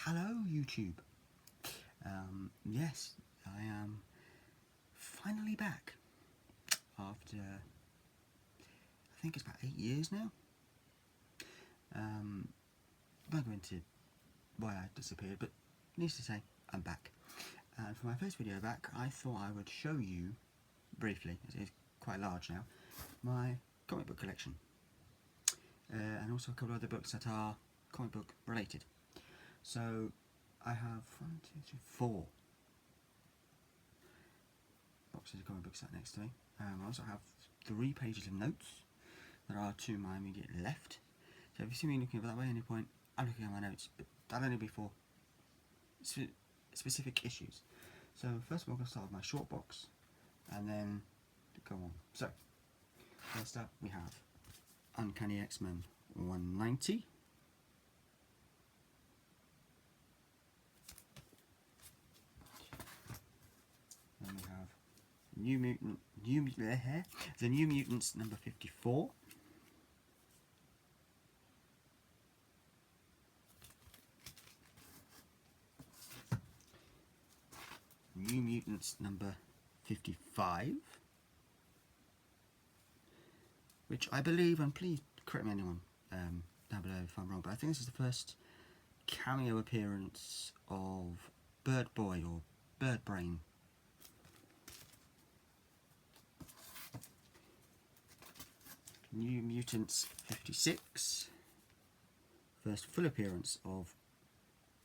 Hello YouTube. Yes, I am finally back after I think it's about 8 years now. I'm not going into why I disappeared, but needless to say, I'm back. And for my first video back, I thought I would show you briefly, as it is quite large now, my comic book collection. And also a couple of other books that are comic book related. So I have 4 boxes of comic books sat next to me. I also have 3 pages of notes that are to my immediate left. So if you see me looking over that way at any point, I'm looking at my notes, but that'll only be for specific issues. So first of all, I'm going to start with my short box, and then go on. So first up we have Uncanny X-Men 190. Then we have The New Mutants number 54. New Mutants number 55, which I believe, and please correct me anyone down below if I'm wrong, but I think this is the first cameo appearance of Bird Boy or Bird Brain. New Mutants 56, first full appearance of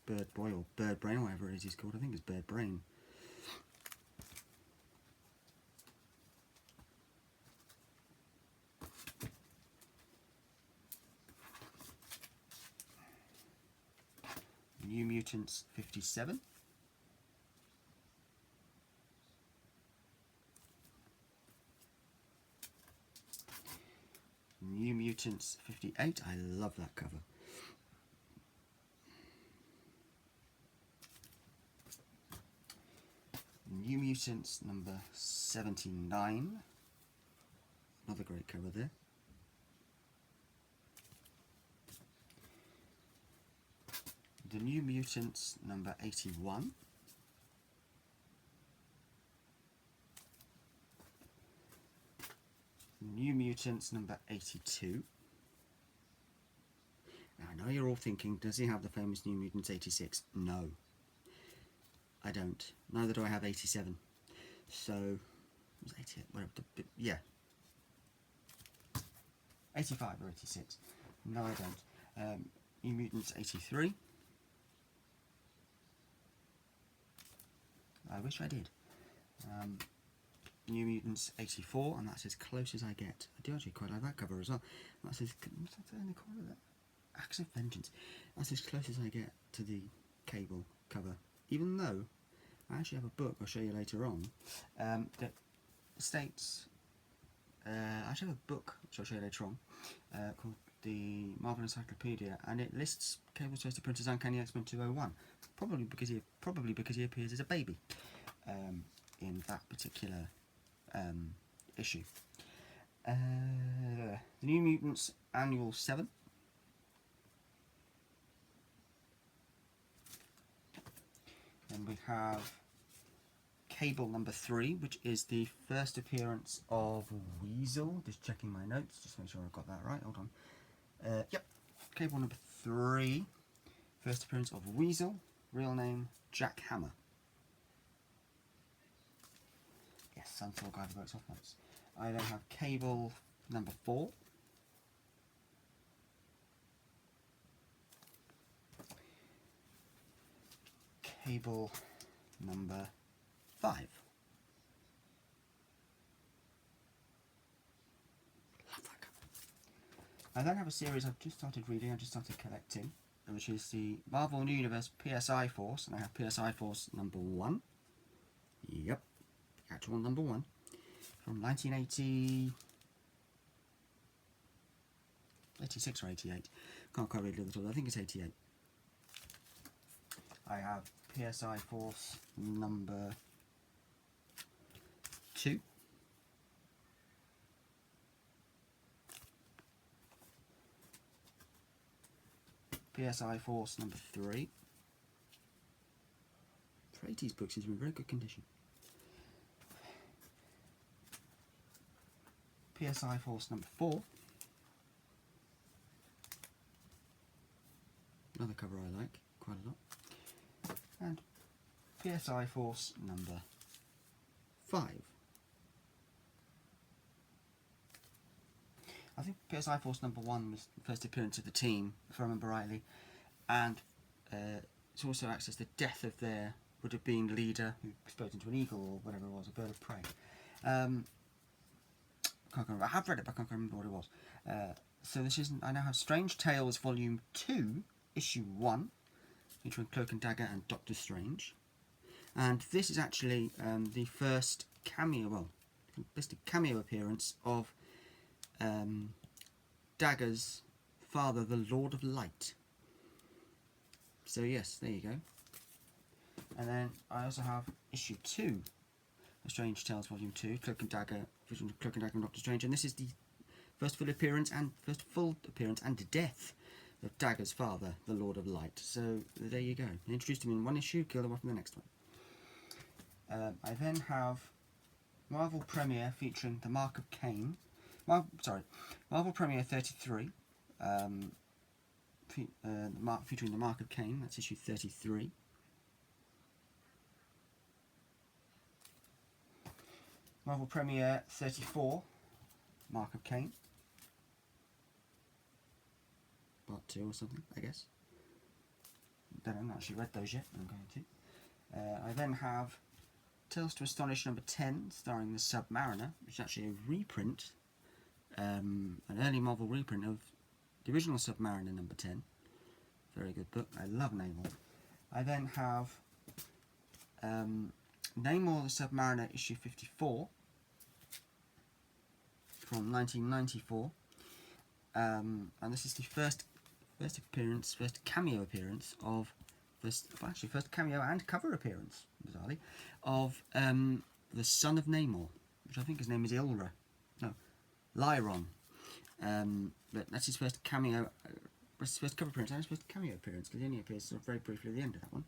Bird Boy or Bird Brain, or whatever it is he's called. I think it's Bird Brain. New Mutants 57. New Mutants 58. I love that cover. New Mutants number 79. Another great cover there. The New Mutants number 81. New Mutants number 82. Now I know you're all thinking, does he have the famous New Mutants 86? No, I don't. Neither do I have 87. So, it was 88, whatever, yeah. 85 or 86. No, I don't. New Mutants 83. I wish I did. New Mutants 84, and that's as close as I get. I do actually quite like that cover as well. That's as, what's that in the corner there? Axe of Vengeance. That's as close as I get to the Cable cover. Even though I actually have a book I'll show you later on that states. I actually have a book which I'll show you later on called the Marvel Encyclopedia, and it lists Cable's first appearance as Uncanny X-Men 201. Probably because he appears as a baby in that particular issue. The New Mutants Annual 7. Then we have Cable number 3, which is the first appearance of Weasel. Just checking my notes, just to make sure I've got that right. Hold on. Yep, Cable number 3, first appearance of Weasel. Real name Jack Hammer. Yes, Sunfall Guy who works off notes. I then have Cable number 4. Cable number 5. Love that cover. I then have a series I've just started reading, I just started collecting, which is the Marvel Universe PSI Force, and I have PSI Force number 1. Yep, the actual number 1. From 1980... 86 or 88. Can't quite read it at all. I think it's 88. I have PSI Force number 2. PSI Force number 3. Platy's books is in very good condition. PSI Force number 4. Another cover I like quite a lot. And PSI Force number 5. I think PSI Force number 1 was the first appearance of the team, if I remember rightly, and it's also accessed the death of their would have been leader who exploded into an eagle or whatever it was, a bird of prey. Can't remember. I have read it, but I can't remember what it was. So this is I now have Strange Tales Volume 2, Issue 1, featuring Cloak and Dagger and Doctor Strange. And this is actually the first cameo appearance of Dagger's father, the Lord of Light. So yes, there you go. And then I also have Issue 2 of Strange Tales Volume 2, Cloak and Dagger, featuring Cloak and Dagger and Doctor Strange. And this is the first full appearance and death of Dagger's father, the Lord of Light. So there you go. They introduced him in one issue, killed him off in the next one. I then have Marvel Premiere featuring the Mark of Cain. Marvel Premiere 33, featuring the Mark of Cain. That's issue 33. Marvel Premiere 34, Mark of Cain. Part 2 or something, I guess. Don't know, I've not actually read those yet, I'm going to. I then have Tales to Astonish number 10, starring the Submariner, which is actually a reprint, an early Marvel reprint of the original Submariner number 10. Very good book, I love Namor. I then have Namor the Submariner issue 54 from 1994, and this is the first cameo appearance of first cameo and cover appearance, bizarrely, of the son of Namor, which I think his name is Lyron. But that's his first cameo, his first cover appearance and his first cameo appearance, because he only appears sort of very briefly at the end of that one.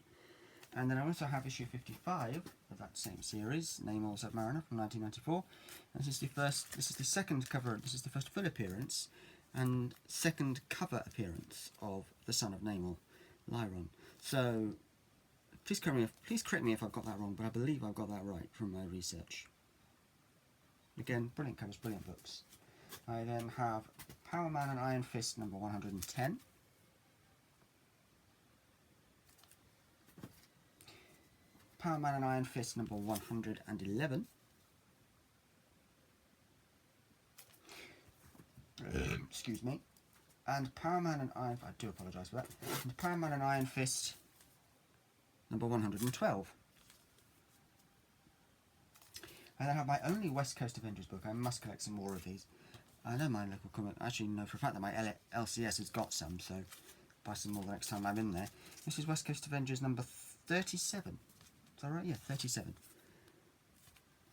And then I also have issue 55 of that same series, Namor Submariner from 1994. And this is the second cover. This is the first full appearance and second cover appearance of the son of Namor, Lyron. So please correct me if I've got that wrong, but I believe I've got that right from my research. Again, brilliant covers, brilliant books. I then have Power Man and Iron Fist number 110. Power Man and Iron Fist number 111. Excuse me. And Power Man and I do apologise for that. And Power Man and Iron Fist number 112. And I have my only West Coast Avengers book. I must collect some more of these. I know my local comic. I actually know for a fact that my LCS has got some, so buy some more the next time I'm in there. This is West Coast Avengers number 37. Is that right? Yeah, 37.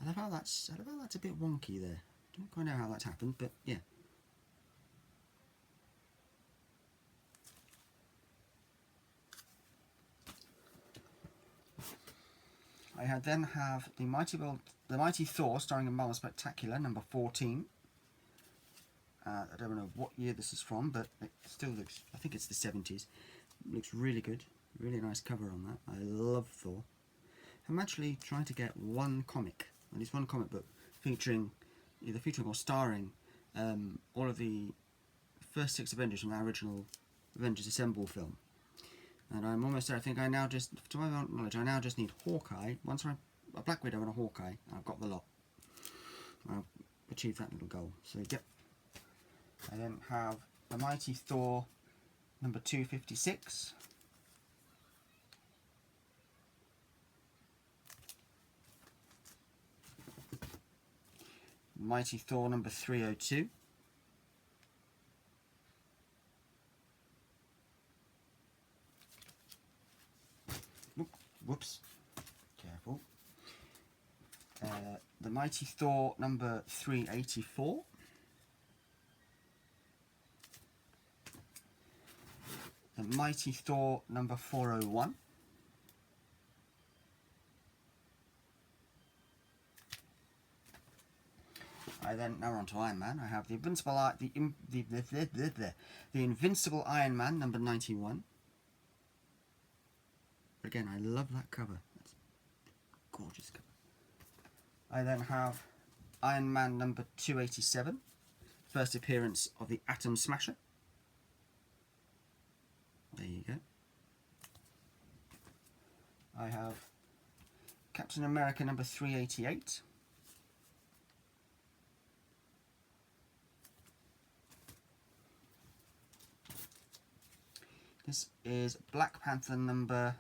I love how that's a bit wonky there. Don't quite know how that's happened, but yeah. I then have the Mighty Thor starring in Marvel Spectacular number 14. I don't know what year this is from, but it still looks, I think it's the 70s. It looks really good. Really nice cover on that. I love Thor. I'm actually trying to get one comic, at least one comic book, either featuring or starring all of the first 6 Avengers from the original Avengers Assemble film. And I'm almost there. I think I now just, to my knowledge, I now just need Hawkeye. A Black Widow and a Hawkeye, and I've got the lot. I've achieved that little goal. So, yep. I then have the Mighty Thor number 256. Mighty Thor number 302. Whoops. Careful. The Mighty Thor number 384. The Mighty Thor number 401. Now we're on to Iron Man. I have the Invincible Iron Man number 91. Again, I love that cover. That's a gorgeous cover. I then have Iron Man number 287, first appearance of the Atom Smasher. There you go. I have Captain America number 388. This is Black Panther number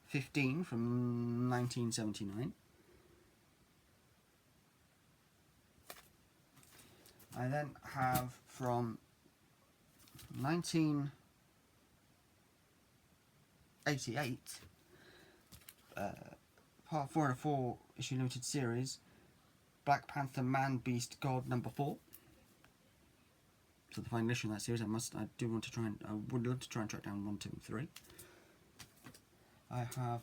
15 from 1979. I then have from 1988, part 4 of a 4 issue limited series, Black Panther Man Beast God number 4. So the final issue of that series, I would love to try and track down 1, 2 and 3. I have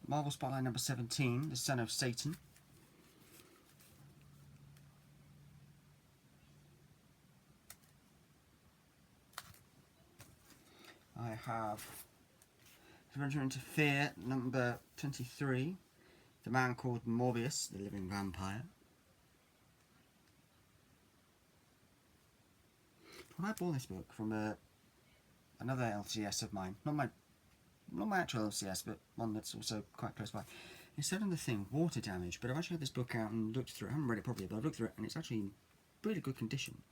Marvel Spotlight number 17, The Son of Satan. I have Adventure into Fear number 23, The Man Called Morbius, the Living Vampire. When I bought this book from another LCS of mine, not my actual LCS, but one that's also quite close by, it said on the thing, water damage, but I've actually had this book out and looked through it. I haven't read it properly, but I've looked through it and it's actually in really good condition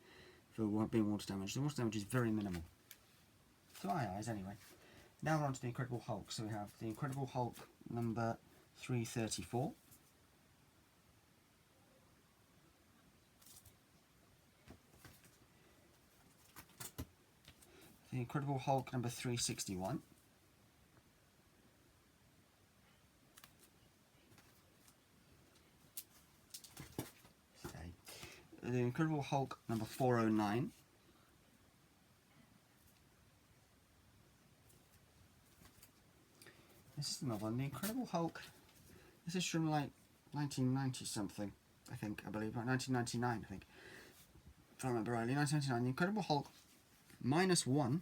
for being water damage. The water damage is very minimal. To my eyes, anyway. Now we're on to the Incredible Hulk. So we have the Incredible Hulk number 334. The Incredible Hulk number 361. The Incredible Hulk number 409. This is another one. The Incredible Hulk. This is from like 1990 something, I believe, like 1999, I think. If I remember rightly, 1999. The Incredible Hulk -1.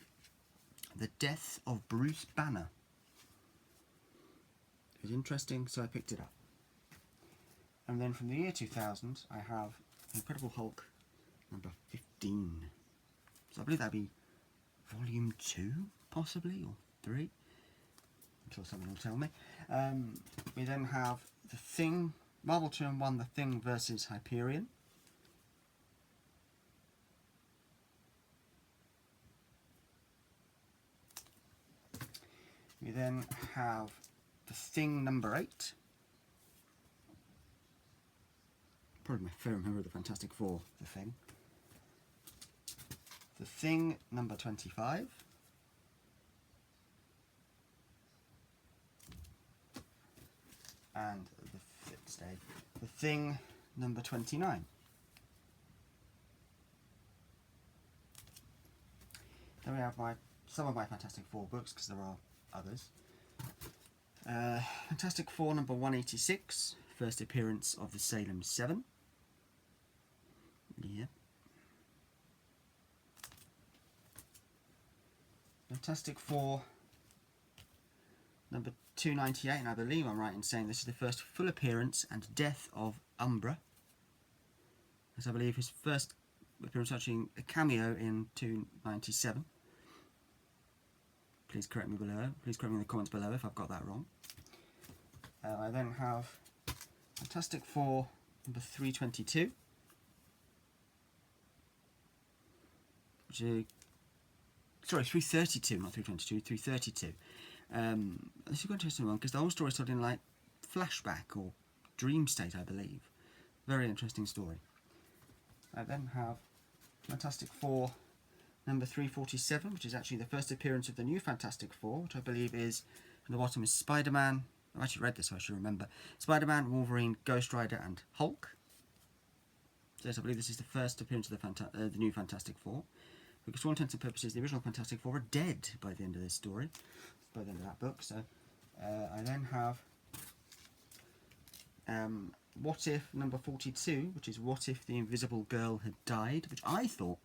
The Death of Bruce Banner. It was interesting, so I picked it up. And then from the year 2000, I have Incredible Hulk number 15. So I believe that'd be volume 2, possibly, or 3. I'm sure someone will tell me. We then have The Thing, Marvel 2-in-1, The Thing versus Hyperion. We then have The Thing number 8. Probably my favourite member of the Fantastic Four, The Thing. The Thing number 25. And The Thing number 29. Then we have some of my Fantastic Four books, because there are others. Fantastic Four number 186, first appearance of the Salem 7. Yep. Fantastic Four number 298, and I believe I'm right in saying this is the first full appearance and death of Umbra. As I believe his first appearance actually a cameo in 297. Please correct me below. Please correct me in the comments below if I've got that wrong. I then have Fantastic Four number 322. Which is, sorry, 332, not 322, 332. This is quite interesting one because the whole story is told in like flashback or dream state, I believe. Very interesting story. I then have Fantastic Four number 347, which is actually the first appearance of the new Fantastic Four, which I believe is, at the bottom is Spider-Man. I've actually read this, so I should remember. Spider-Man, Wolverine, Ghost Rider, and Hulk. So yes, I believe this is the first appearance of the new Fantastic Four. Because for all intents and purposes, the original Fantastic Four are dead by the end of this story, by the end of that book. So I then have What If number 42, which is What If the Invisible Girl Had Died, which I thought,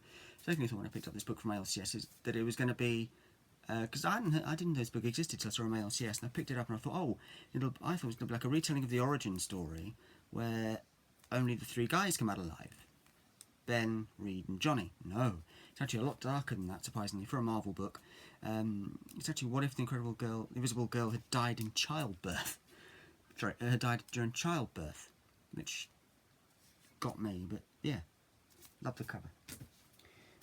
certainly thought when I picked up this book from ALCS, is that it was going to be, because I didn't know this book existed till I saw it from ALCS, and I picked it up and I thought, oh, I thought it was going to be like a retelling of the origin story, where only the three guys come out alive. Ben, Reed and Johnny. No, it's actually a lot darker than that, surprisingly, for a Marvel book. It's actually What If the Invisible Girl had died in childbirth. Sorry, had died during childbirth, which got me, but yeah, love the cover.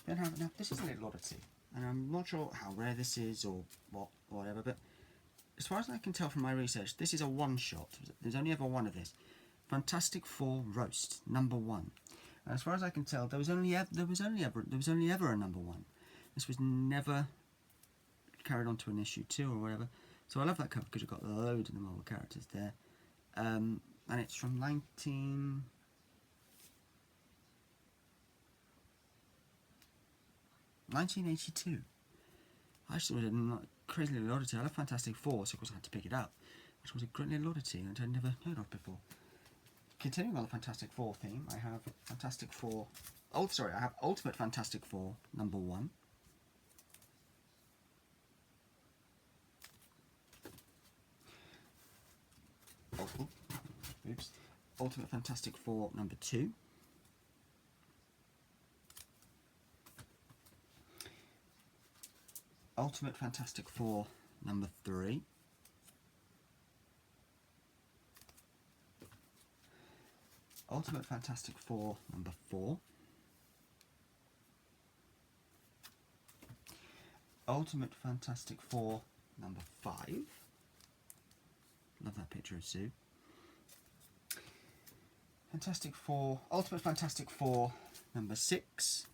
Then now this is a little oddity, and I'm not sure how rare this is or whatever, but as far as I can tell from my research, this is a one-shot. There's only ever one of this. Fantastic Four Roast, number 1. And as far as I can tell, there was only ever a number 1. This was never carried on to an issue 2 or whatever. So I love that cover because you've got loads of the Marvel characters there. And it's from 1982. I just thought it was a crazy little oddity. I love Fantastic Four, so of course I had to pick it up, which was a great little oddity that I'd never heard of before. Continuing on the Fantastic Four theme, I have Fantastic Four. Oh, sorry, I have Ultimate Fantastic Four number 1. Oops. Ultimate Fantastic Four number 2. Ultimate Fantastic Four number 3. Ultimate Fantastic Four number 4. Ultimate Fantastic Four number 5. Love that picture of Sue. Ultimate Fantastic Four number 6.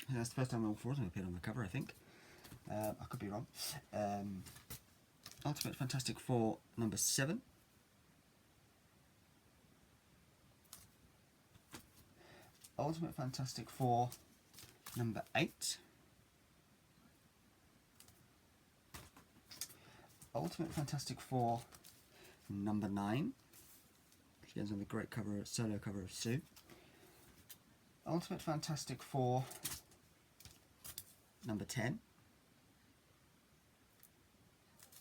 That's the first time all 4 of them appeared on the cover, I think. I could be wrong. Ultimate Fantastic Four number 7. Ultimate Fantastic Four number 8. Ultimate Fantastic Four number 9. She ends on the great solo cover of Sue. Ultimate Fantastic Four number 10.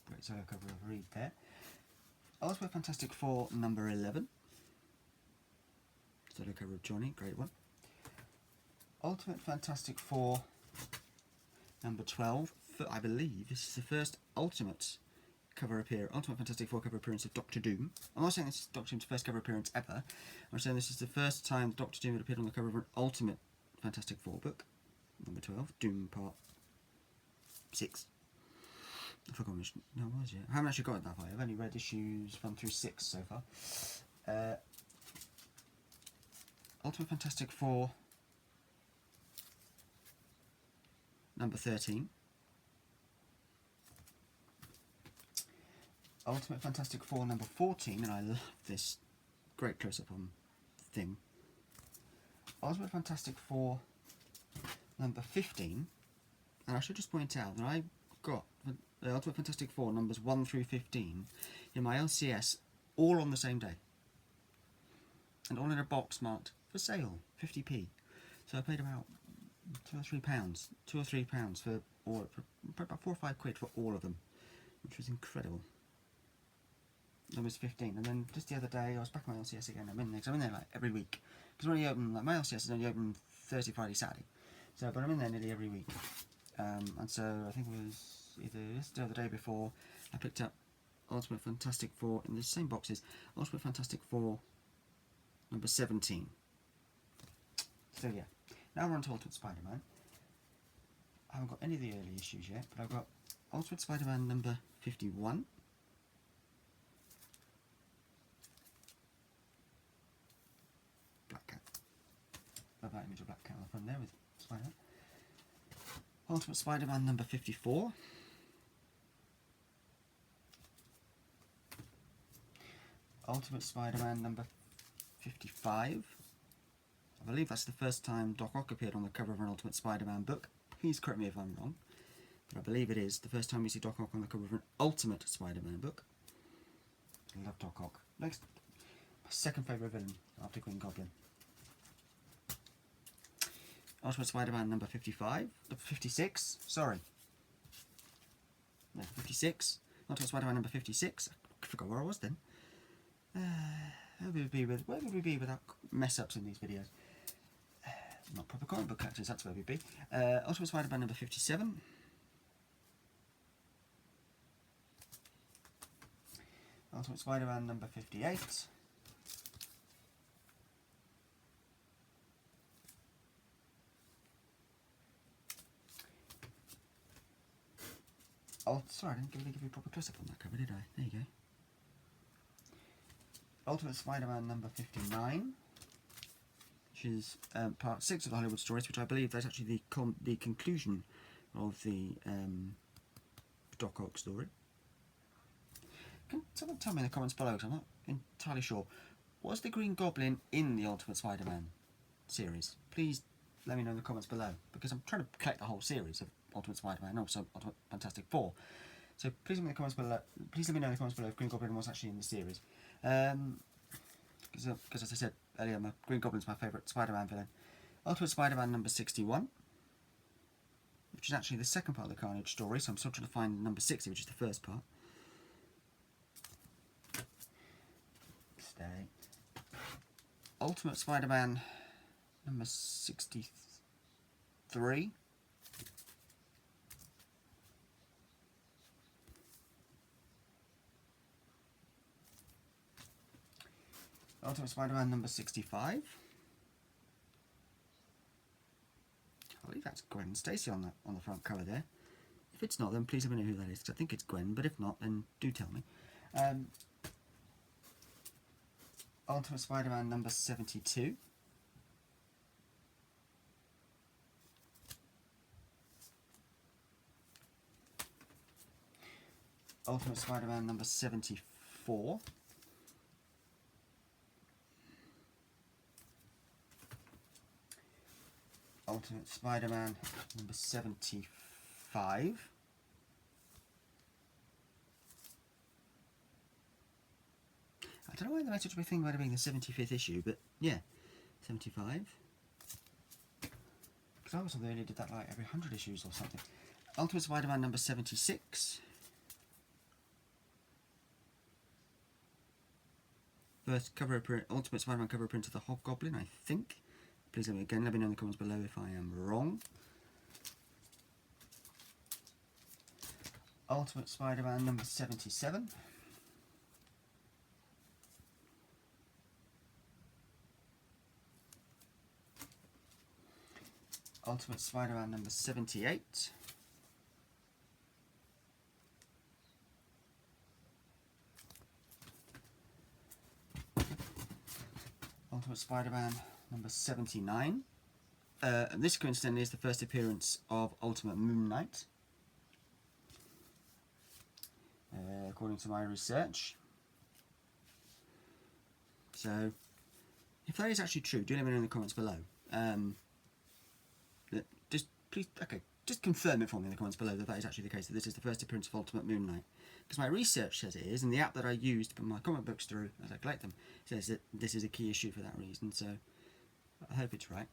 Great solo cover of Reed there. Ultimate Fantastic Four number 11. Solo cover of Johnny, great one. Ultimate Fantastic Four number 12. I believe this is the first Ultimate Fantastic Four cover appearance of Doctor Doom. I'm not saying this is Doctor Doom's first cover appearance ever. I'm saying this is the first time Doctor Doom had appeared on the cover of an Ultimate Fantastic Four book. Number 12, Doom Part 6. I forgot which. No, it was yet. I haven't actually got it that far. I've only read issues 1 through 6 so far. Ultimate Fantastic Four number 13. Ultimate Fantastic Four number 14, and I love this great close-up on thing. Ultimate Fantastic Four number 15, and I should just point out that I got the Ultimate Fantastic Four numbers 1 through 15 in my LCS all on the same day, and all in a box marked for sale, 50p. So I paid about £2 or £3 for about 4 or 5 quid for all of them, which was incredible. Numbers 15, and then just the other day I was back on my LCS again. I'm in there like every week, because when you open, like my LCS is only open Thursday, Friday, Saturday, so but I'm in there nearly every week. And so I think it was either yesterday or the day before I picked up Ultimate Fantastic Four in the same boxes. Ultimate Fantastic Four number 17. So yeah, now we're on to Ultimate Spider-Man. I haven't got any of the early issues yet, but I've got Ultimate Spider-Man number 51. Black Cat. Love that image of Black Cat on the front there with Spider-Man. Ultimate Spider-Man number 54. Ultimate Spider-Man number 55. I believe that's the first time Doc Ock appeared on the cover of an Ultimate Spider-Man book. Please correct me if I'm wrong, but I believe it is the first time we see Doc Ock on the cover of an Ultimate Spider-Man book. I love Doc Ock. Next, my second favourite villain after Green Goblin. Ultimate Spider-Man number 55, 56, sorry. No, 56. Ultimate Spider-Man number 56. I forgot where I was then. Where would we be without mess-ups in these videos? Not proper comic book characters, that's where we'd be. Ultimate Spider-Man number 57. Ultimate Spider-Man number 58. Oh, sorry, I didn't really give you a proper close-up on that cover, did I? There you go. Ultimate Spider-Man number 59, which is part 6 of the Hollywood Stories, which I believe that's actually the conclusion of the Doc Ock story. Can someone tell me in the comments below, because I'm not entirely sure. Was the Green Goblin in the Ultimate Spider-Man series? Please let me know in the comments below, because I'm trying to collect the whole series of Ultimate Spider-Man and also Ultimate Fantastic Four. So please let me know in the comments below. Please let me know in the comments below if Green Goblin was actually in the series. Because as I said earlier, Green Goblin's my favourite Spider-Man villain. Ultimate Spider-Man number 61, which is actually the second part of the Carnage story. So I'm still trying to find number 60, which is the first part. Stay. Ultimate Spider-Man number 63. Ultimate Spider-Man number 65. I believe that's Gwen Stacy on the front cover there. If it's not, then please let me know who that is, because I think it's Gwen, but if not, then do tell me. Ultimate Spider-Man number 72. Ultimate Spider-Man number 74. Ultimate Spider-Man number 75. I don't know why they made such a big thing about it being the 75th issue, but yeah, 75. Because I always thought they only did that like every 100 issues or something. Ultimate Spider-Man number 76. First cover appearance, Ultimate Spider-Man cover appearance of the Hobgoblin, I think. Please let me know in the comments below if I am wrong. Ultimate Spider-Man number 77. Ultimate Spider-Man number 78. Ultimate Spider-Man number 79. And this coincidentally is the first appearance of Ultimate Moon Knight, according to my research. So, if that is actually true, do let me know in the comments below. Just confirm it for me in the comments below that is actually the case, that this is the first appearance of Ultimate Moon Knight. Because my research says it is, and the app that I use to put my comic books through as I collect them says that this is a key issue for that reason, so I hope it's right.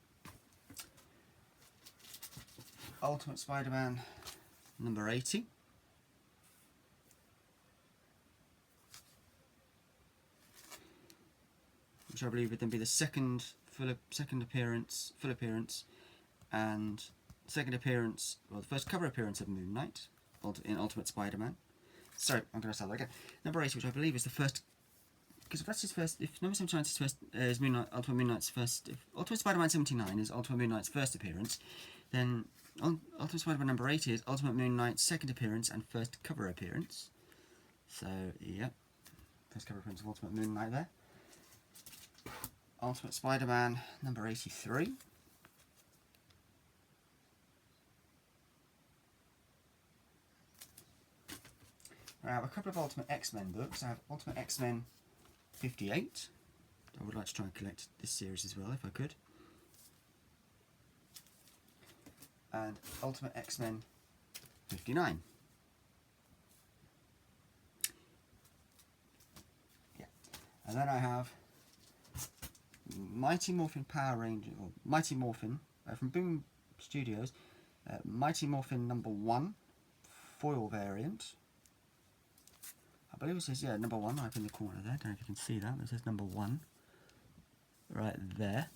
Ultimate Spider-Man number 80. Which I believe would then be the second appearance, and second appearance, well, the first cover appearance of Moon Knight in Ultimate Spider-Man. Sorry, I'm going to start that again. Number 80, which I believe is the first, because if that's his first, if number 79 is his first, is Ultimate Moon Knight's first, if Ultimate Spider-Man 79 is Ultimate Moon Knight's first appearance, then Ultimate Spider-Man number 80 is Ultimate Moon Knight's second appearance and first cover appearance. So, yeah, first cover appearance of Ultimate Moon Knight there. Ultimate Spider-Man number 83. I have a couple of Ultimate X-Men books. I have Ultimate X-Men 58. I would like to try and collect this series as well, if I could. And Ultimate X-Men 59. And then I have Mighty Morphin Power Ranger, or Mighty Morphin from Boom Studios, Mighty Morphin #1 foil variant. I believe it says, yeah, #1 up in the corner there. Don't know if you can see that. It says #1 right there.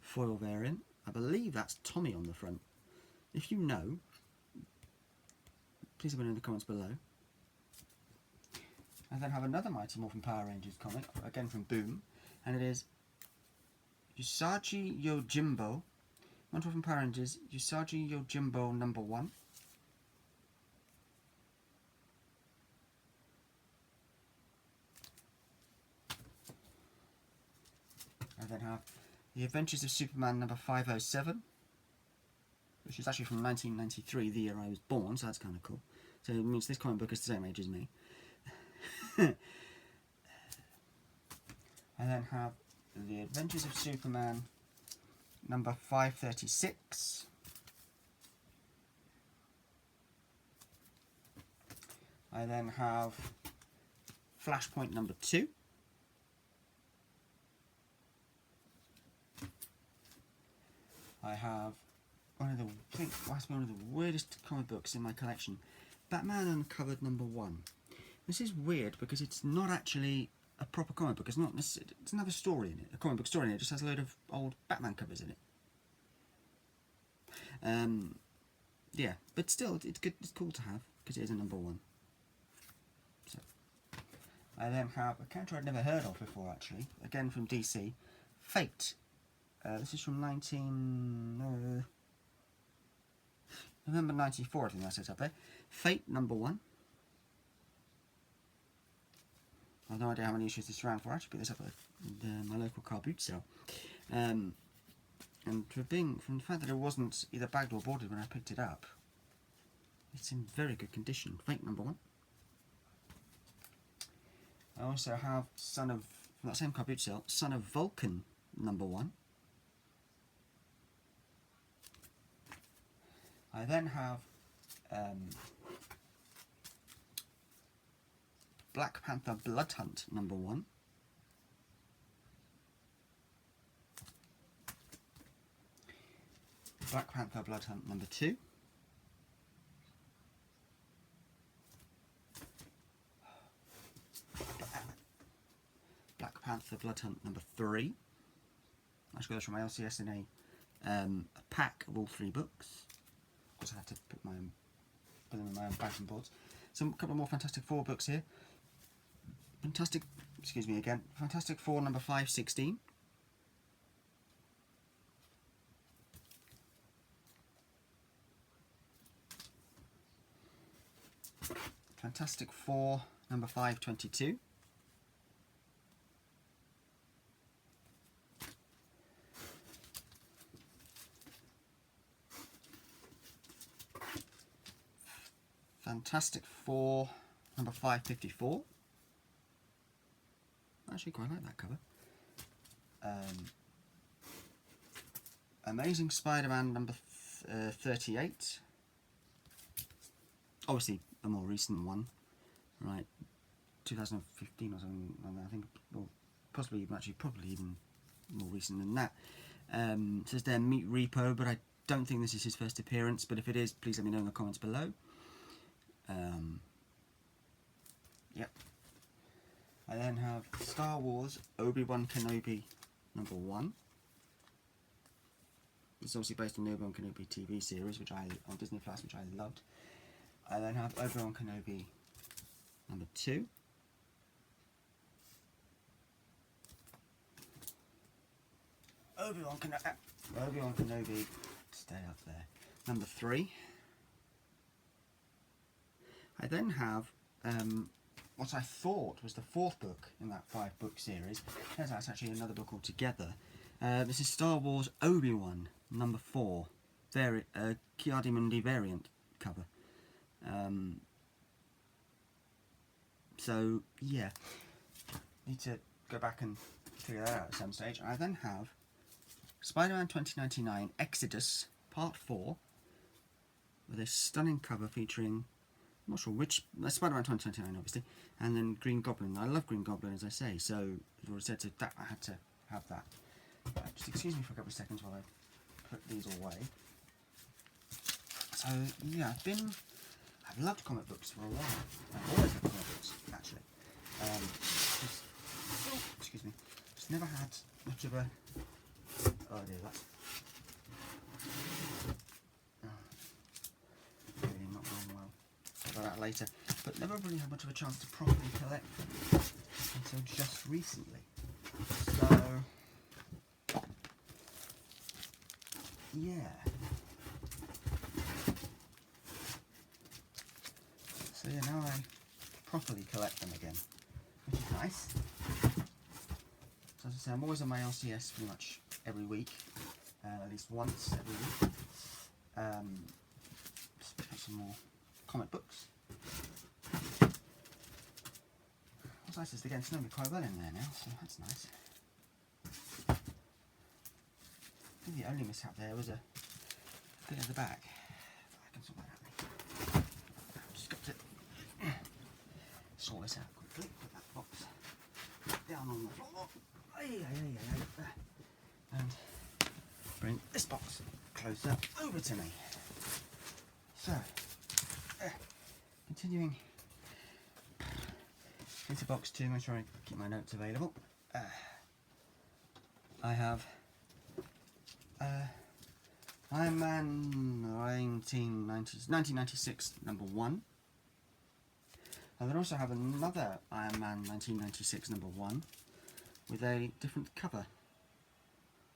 Foil variant. I believe that's Tommy on the front. If you know, please let me know in the comments below. I then have another Mighty Morphin Power Rangers comic, again from Boom, and it is Usagi Yojimbo, Mighty Morphin Power Rangers, Usagi Yojimbo #1. I then have The Adventures of Superman #507, which is actually from 1993, the year I was born, so that's kind of cool. So it means this comic book is the same age as me. I then have The Adventures of Superman #536. I then have Flashpoint #2. I have one of the, I think, must be one of the weirdest comic books in my collection, Batman Uncovered #1. This is weird because it's not actually a proper comic book. It's not. It doesn't have a story in it. A comic book story in it. It just has a load of old Batman covers in it. Yeah, but still, it's good. It's cool to have because it is a #1. So, I then have a character I'd never heard of before, actually. Again from DC, Fate. This is from November '94. I think that's it up there. Fate #1. I have no idea how many issues this is around for. I actually picked this up at my local car boot sale. And from the fact that it wasn't either bagged or boarded when I picked it up, it's in very good condition. Fate #1. I also have from that same car boot sale, Son of Vulcan #1. I then have Black Panther Blood Hunt #1. Black Panther Blood Hunt #2. Black Panther Blood Hunt #3. I just got this from my LCS in a pack of all 3 books. Of course, I have to put them in my own bags and boards. A couple more Fantastic Four books here. Fantastic Four #516. Fantastic Four #522. Fantastic Four #554. I actually quite like that cover. Amazing Spider-Man #38. Obviously a more recent one, right? 2015 or something like that. I think, well, probably even more recent than that. It says there Meet Repo, but I don't think this is his first appearance. But if it is, please let me know in the comments below. Yep. I then have Star Wars Obi-Wan Kenobi #1. It's obviously based on the Obi-Wan Kenobi TV series, on Disney Plus, which I loved. I then have Obi-Wan Kenobi #2. Obi-Wan Kenobi, stay up there. #3. I then have what I thought was the 4th book in that 5-book series. Turns out it's actually another book altogether. This is Star Wars Obi-Wan #4, Ki-Adi-Mundi variant cover. So yeah, need to go back and figure that out at some stage. I then have Spider-Man 2099 Exodus Part 4 with a stunning cover featuring I'm not sure which. Spider-Man 2029, obviously, and then Green Goblin. I love Green Goblin, as I say. So as already said, so that I had to have that. Just excuse me for a couple of seconds while I put these away. So yeah, I've loved comic books for a while. I've always loved comic books, actually. Excuse me. Just never had much of a. Oh dear, that's really not going well. Talk about that later. But never really had much of a chance to properly collect them until just recently. So yeah. So yeah, now I properly collect them again, which is nice. So as I say, I'm always on my LCS pretty much every week, at least once every week. Just pick up some more comic books. What's nice is they're getting to know me quite well in there now, so that's nice. I think the only mishap there was a bit at the back. I can sort that out. Just got to sort this out quickly. Put that box down on the floor. And bring this box closer over to me. So, continuing into box 2, make sure I keep my notes available. I have Iron Man 1996 number 1. And then also have another Iron Man 1996 number 1 with a different cover.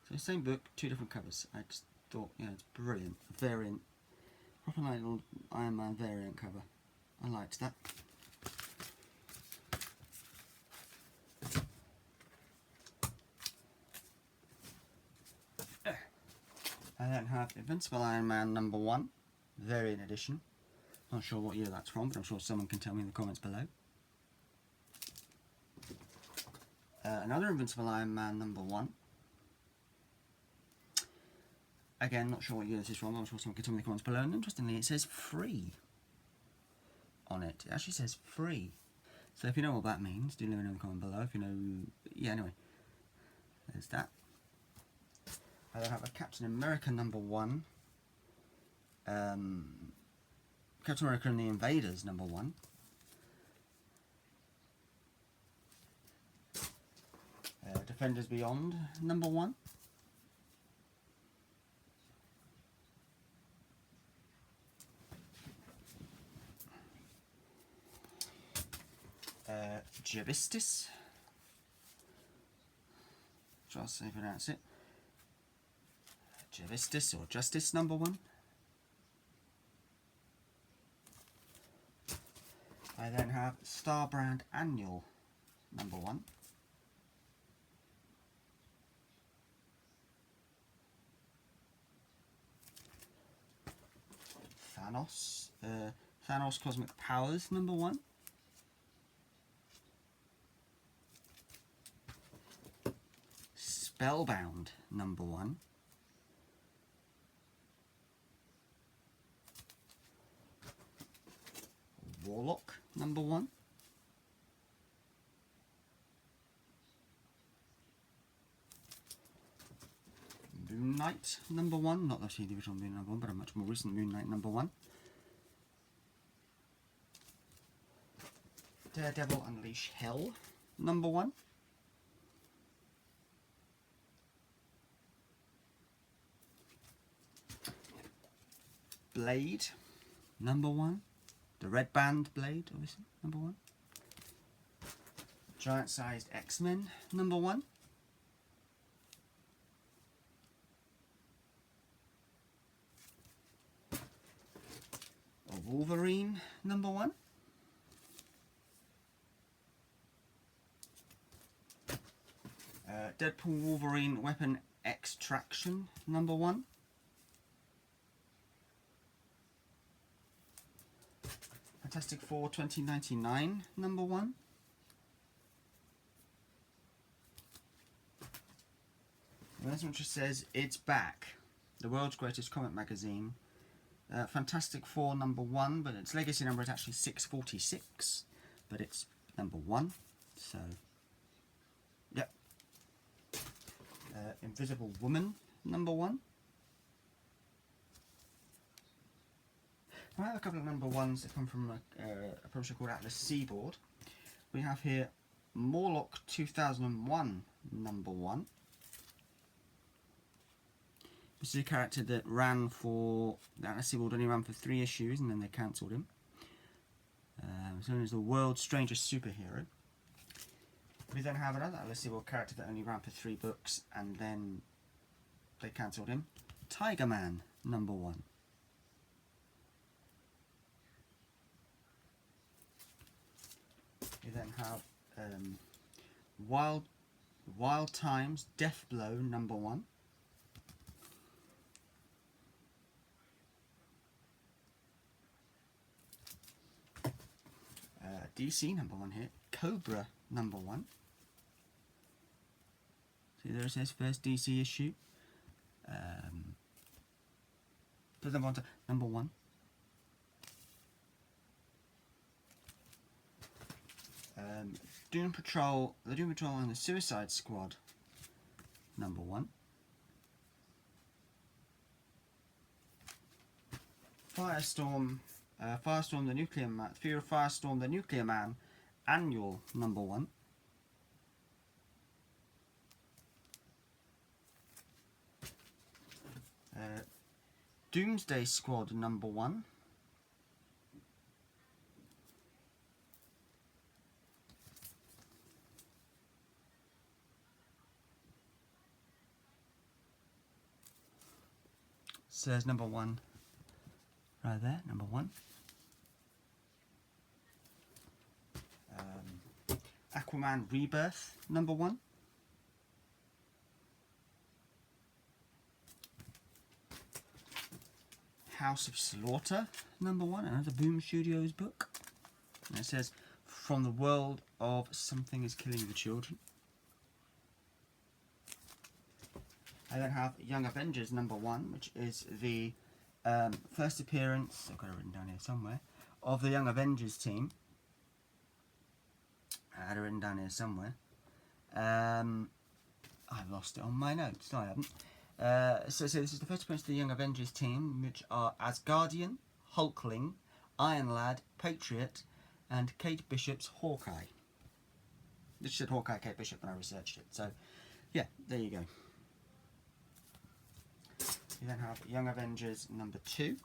So same book, 2 different covers. I just thought, yeah, it's brilliant. A variant, proper little Iron Man variant cover. I liked that. I then have Invincible Iron Man number 1, variant edition. Not sure what year that's from, but I'm sure someone can tell me in the comments below. Another Invincible Iron Man number 1. Again, not sure what year this is from, I'm sure someone can tell me in the comments below. And interestingly, it says free on it. It actually says free. So if you know what that means, do let me know in the comment below. If you know, yeah, anyway, there's that. I then have a Captain America number 1. Captain America and the Invaders number 1. Defenders Beyond number 1. Javistis. Try to say pronounce it. Javistis or Justice number 1. I then have Starbrand Annual number 1. Thanos Cosmic Powers number 1. Spellbound number 1. Warlock number 1. Moon Knight number 1, not actually the original Moon Knight number 1, but a much more recent Moon Knight number 1. Daredevil Unleash Hell number 1. Blade number 1. The Red Band Blade, obviously, number 1. Giant Sized X-Men number 1. Wolverine number 1. Deadpool Wolverine Weapon Extraction number 1. Fantastic Four 2099 number 1. And this one just says, "It's back. The world's greatest comic magazine Fantastic Four #1, but its legacy number is actually 646, but it's #1, so, yep. Invisible Woman #1. I have a couple of #1s that come from a publisher called Atlas Seaboard. We have here Morlock 2001 #1. This is a character that ran for, Atlas Seaboard only ran for 3 issues and then they cancelled him. He's known as the world's strangest superhero. We then have another Atlas Seaboard character that only ran for 3 books and then they cancelled him. Tiger Man #1. We then have Wild Times Deathblow #1. DC #1 here, Cobra #1. See, there's his first DC issue. Put them on to #1. Doom Patrol, the Doom Patrol and the Suicide Squad #1. Firestorm, the Nuclear Man, Fear of Firestorm, the Nuclear Man, Annual #1. Doomsday Squad #1. Says #1 right there, #1. Aquaman Rebirth #1. House of Slaughter #1, another Boom Studios book. And it says, from the world of Something is Killing the Children. I then have Young Avengers #1, which is the first appearance, I've got it written down here somewhere, of the Young Avengers team. I had it written down here somewhere. I've lost it on my notes, no I haven't. So this is the first appearance of the Young Avengers team, which are Asgardian, Hulkling, Iron Lad, Patriot, and Kate Bishop's Hawkeye. This said Hawkeye, Kate Bishop when I researched it, so yeah, there you go. You then have Young Avengers #2.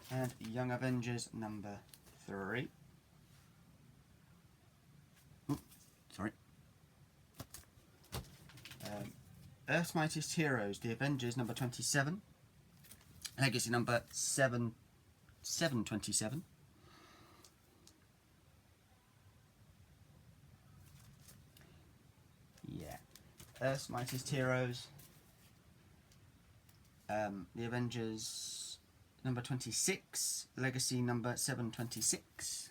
And Young Avengers #3. Oops, sorry. Earth's Mightiest Heroes, The Avengers #27. Legacy number 727. Yeah. Earth's Mightiest Heroes. The Avengers #26. Legacy number 726.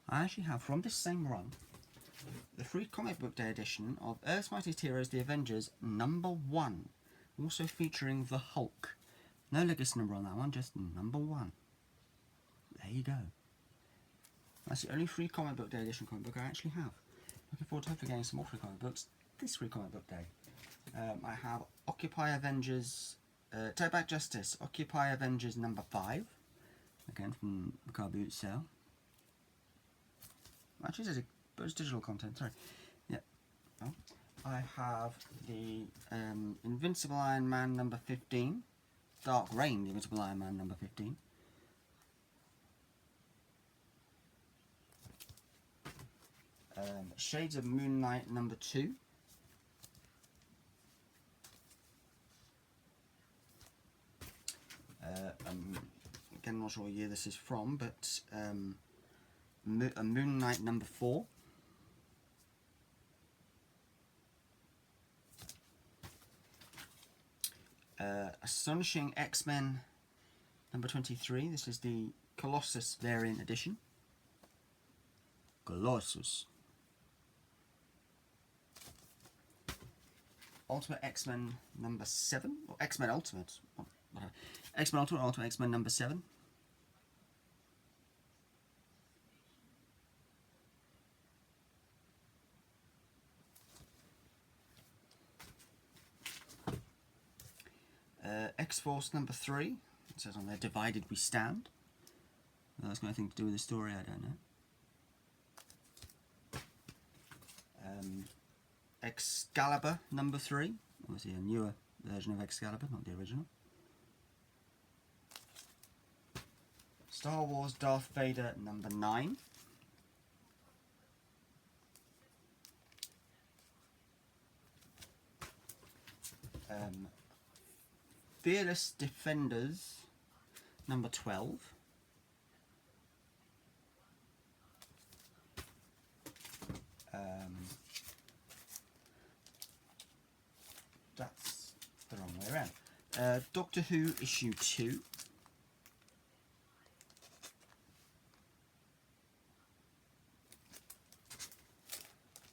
I actually have, from this same run, the free comic book day edition of Earth's Mightiest Heroes, The Avengers #1, also featuring the Hulk. No legacy number on that one, just #1. There you go. That's the only free comic book day edition comic book I actually have. Looking forward to hopefully getting some more free comic books this free comic book day. I have Occupy Avengers, Take Back Justice, Occupy Avengers #5, again from the Car Boot sale. Actually, there's digital content, sorry. Yeah. Oh. I have the Invincible Iron Man #15, Dark Reign, the Invincible Iron Man #15. Shades of Moon Knight #2. Again, I'm not sure what year this is from, but Moon Knight #4. Astonishing X-Men #23. This is the Colossus variant edition. Colossus. Ultimate X-Men number 7, or X-Men Ultimate, whatever. X-Men Ultimate, Ultimate X-Men number 7. X-Force number 3. It says on there, Divided We Stand. Well, that's got anything to do with the story, I don't know. Excalibur number 3. Obviously a newer version of Excalibur, not the original. Star Wars Darth Vader number 9. Fearless Defenders number 12. That's the wrong way around. Doctor Who issue 2.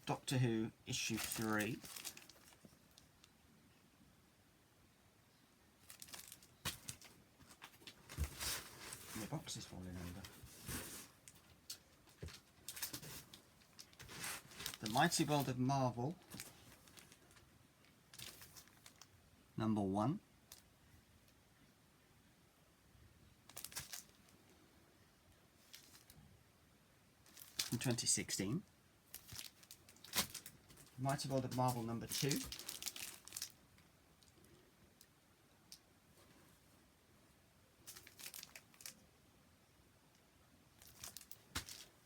Doctor Who issue 3. The box is falling over. The Mighty World of Marvel number 1. From 2016. Mighty World of Marvel number 2.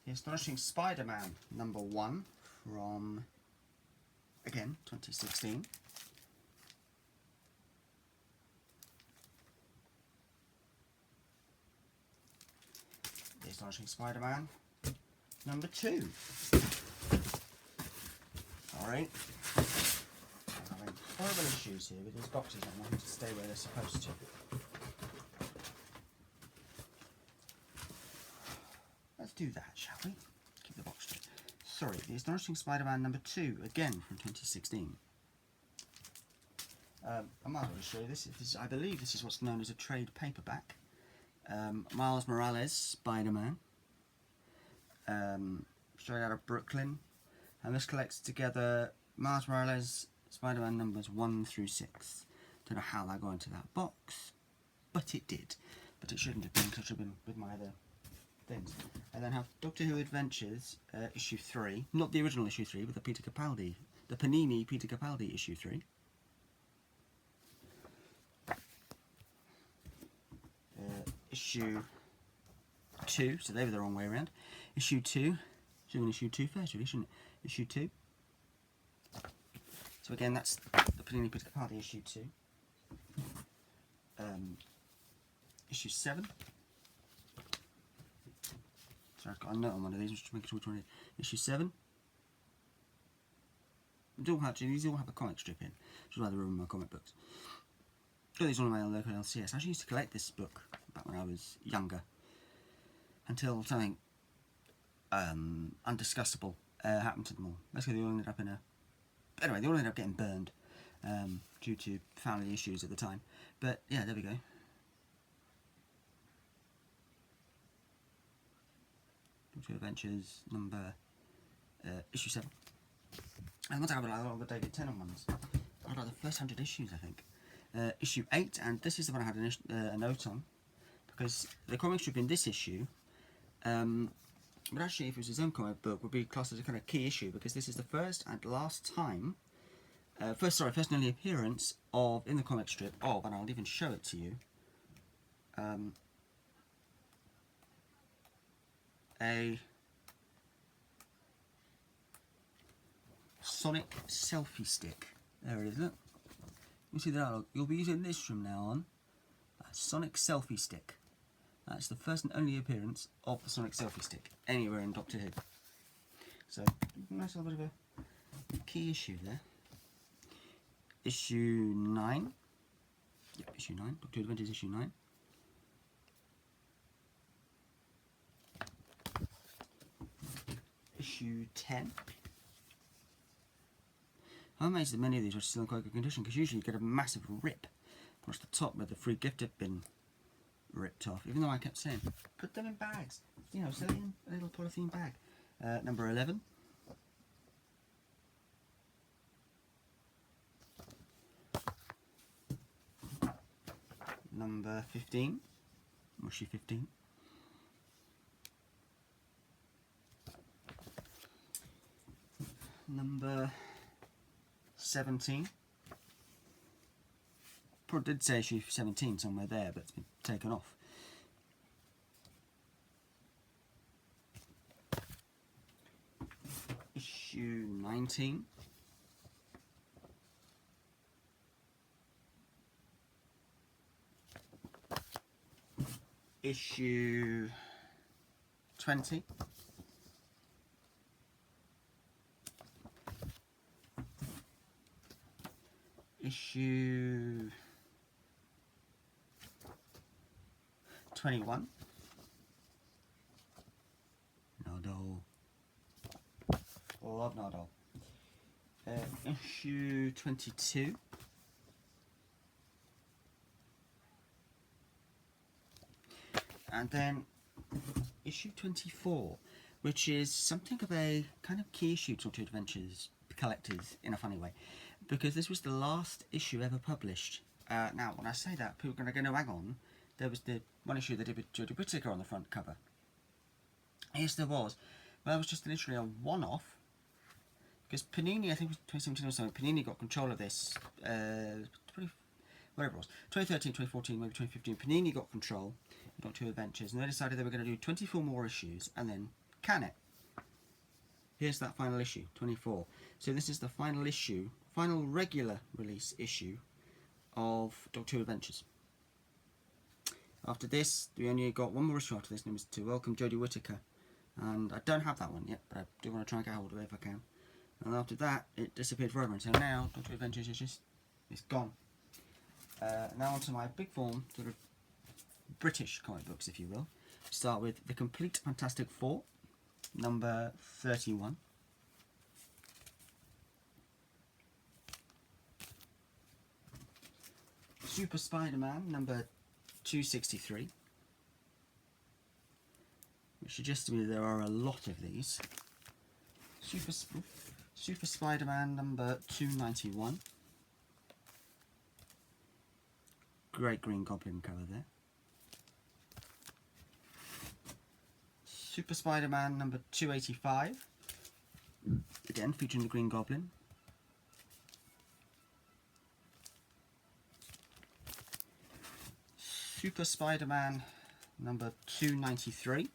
The Astonishing Spider-Man number 1 from, again, 2016. The Astonishing Spider-Man number 2. Sorry. I'm having horrible issues here with these boxes. I'm wanting to stay where they're supposed to. Let's do that, shall we? Keep the box straight. Sorry, The Astonishing Spider-Man number 2, again from 2016. I might as well show you this. I believe this is what's known as a trade paperback. Miles Morales, Spider-Man. Straight out of Brooklyn. And this collects together Miles Morales, Spider-Man numbers 1 through 6. Don't know how that got into that box, but it did. But it shouldn't have been, because it should have been with my other things. And then have Doctor Who Adventures, issue 3. Not the original issue 3, but the Peter Capaldi, the Panini Peter Capaldi issue 3. Issue 2, so they were the wrong way around. Issue 2, doing issue 2 first, really, shouldn't it? Issue 2. So again, that's the Panini Peter Capaldi issue 2. Issue 7. So I've got a note on one of these, I'm just making sure which one it is. Issue 7. These all have a comic strip in, which is why they're in my comic books. Got these on my local LCS. I actually used to collect this book back when I was younger, until something undiscussable happened to them all. Basically, they all ended up in a... Anyway, they all ended up getting burned due to family issues at the time. But yeah, there we go. Doctor Adventures number issue 7. And once I have a lot of the David Tennant ones. I had like the first 100 issues, I think. Issue 8, and this is the one I had a note on, because the comic strip in this issue, but actually if it was his own comic book, would be classed as a kind of key issue, because this is the first and last time, first and only appearance of, in the comic strip, of, and I'll even show it to you, a Sonic selfie stick. There it is, look. You see that? You'll be using this from now on. A Sonic selfie stick. That's the first and only appearance of the Sonic selfie stick anywhere in Doctor Who. So, nice little bit of a key issue there. Issue 9. Yep, issue 9. Doctor Who Adventures issue 9. Issue 10. I'm amazed that many of these are still in quite good condition, because usually you get a massive rip across the top where the free gift had been ripped off, even though I kept saying, put them in bags, you know, sell it in a little polythene bag. Number 11. Number 15. Mushy 15. Number 17. Probably did say issue 17 somewhere there, but it's been taken off. Issue 19. Issue 20. Issue 21. Nodal. Love Nodal. Issue 22. And then issue 24, which is something of a kind of key issue to Doctor Who Adventures collectors in a funny way, because this was the last issue ever published. Now, when I say that, people are going to hang on. There was the one issue they did with Jodie Whittaker on the front cover. Yes, there was. But that was just literally a one-off. Because Panini, I think it was 2017 or something, Panini got control of this, whatever it was, 2013, 2014, maybe 2015, Panini got control of Doctor Who Adventures, and they decided they were going to do 24 more issues, and then can it. Here's that final issue, 24. So this is the final issue, final regular release issue of Doctor Who Adventures. After this, we only got one more issue after this, and it was to welcome Jodie Whittaker. And I don't have that one yet, but I do want to try and get hold of it if I can. And after that, it disappeared forever. And so now, Doctor Who Adventures is just, it's gone. Now onto my big form, sort of British comic books, if you will. Start with The Complete Fantastic Four, number 31. Super Spider-Man, number 263. Which suggests to me there are a lot of these. Super Spider-Man, number 291. Great Green Goblin cover there. Super Spider-Man, number 285. Again, featuring the Green Goblin. Super Spider-Man, number 293.